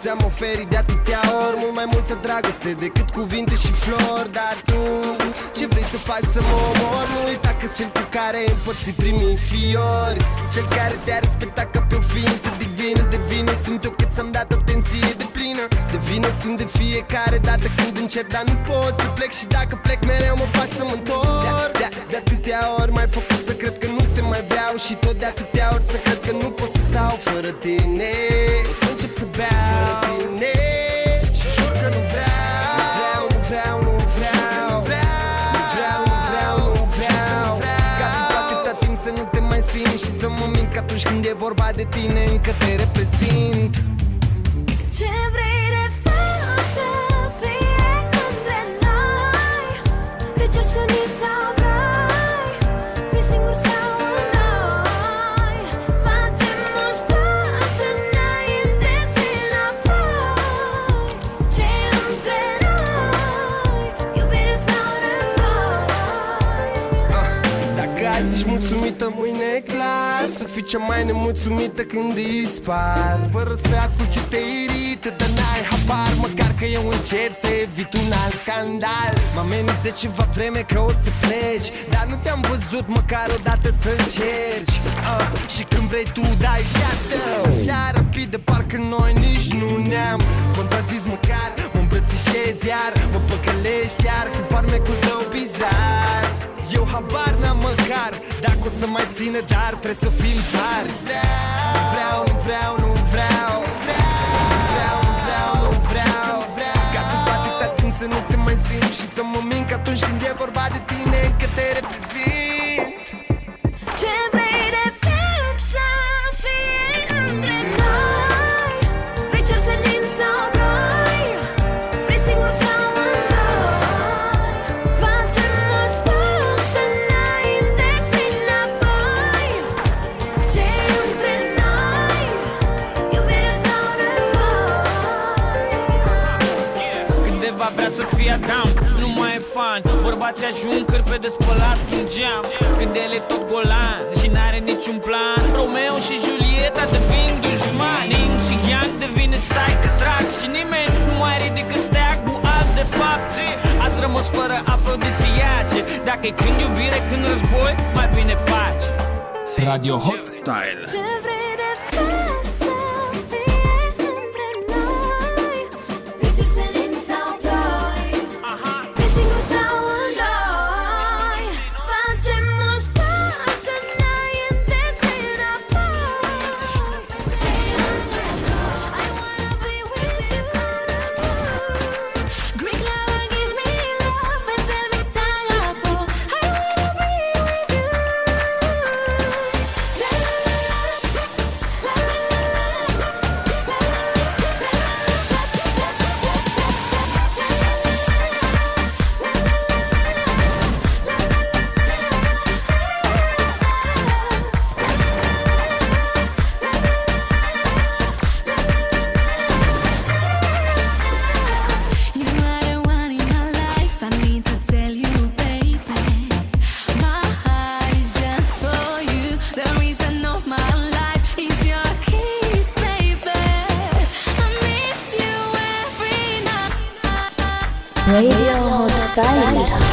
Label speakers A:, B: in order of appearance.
A: ți-am oferit de atâtea ori mult mai multă dragoste decât cuvinte și flori. Dar tu, ce vrei să faci să mă omor? Nu uita că-s cel cu care ai împărțit primii fiori, cel care te-a respectat ca pe o ființă divină. De vină sunt eu că ți-am dat atenție de plină. De vină sunt de fiecare dată când încerc, dar nu pot să plec. Și dacă plec mereu mă fac să mă întorc. De atâtea ori m-ai făcut să cred că nu te mai vreau, și tot de atâtea ori să cred că nu pot să stau fără tine. O să încep să beau fără tine și jur că nu vreau. Nu vreau, nu vreau, nu vreau, nu vreau, nu vreau, nu vreau, nu vreau. Ca după atâta timp să nu te mai simt și să mă mint că atunci când e vorba de tine încă te reprezint.
B: Ce vrei de fapt să fie între noi? De cer senin sau rai? Vrei singur sau noi? Facem mulți pași înainte și înapoi. Ce între noi? Iubire sau război?
A: Dacă azi ești mulțumită, mâine e clar să fii cea mai nemulțumită când dispar. Fără să ascult ce te irită, dar n-ai habar. Măcar că eu încerc să evit un alt scandal. Mă ameninți de ceva vreme că o să pleci, dar nu te-am văzut măcar o dată să încerci. Și când vrei tu dai și atât, așa rapid de parcă noi nici nu ne-am contrazis măcar. Mă îmbrățișezi iar, mă păcălești iar cu farmecul tău bizar. Eu habar n-am măcar dacă o să mai țină, dar trebuie să fim tari. Vreau, nu vreau, nu vreau, vreau, nu vreau, nu vreau, ca după atâta timp să nu te mai simt și să mă mint că atunci când e vorba de tine încă te reprezint.
B: Ce vrei de fapt să fie între noi? Vrei cer senin sau noi? Vrei singur sau noi? Facem mulți pași înainte și înapoi. Ce între noi? Iubire sau război?
C: Cândeva vrea să fie Adam, nu mai e fan. Bărbații ajung cârpe de spălat un geam, când el e tot golan și n-are niciun plan. Romeo și Julieta devin dușmani, Yin și Yang devine stai că trag, și nimeni nu mai ridică steagul alt de fapt. Azi rămas fără afrodisiace, dacă-i când iubire, când război, mai bine pace.
D: Radio Hot Style.
B: Ce vrei de fapt să fie între noi? Vrei cer senin sau ploi? Vrei singur sau noi? Facem mulți pași înainte și înapoi. Ce între noi? I wanna be with you. Greek lover, give me love and tell me sangako. I wanna be with you. La la la la la You are the one in my life. I need to tell you, baby. My heart is just for you. The reason of my life is your kiss, baby. I miss you every night.
E: Radio Hot Style.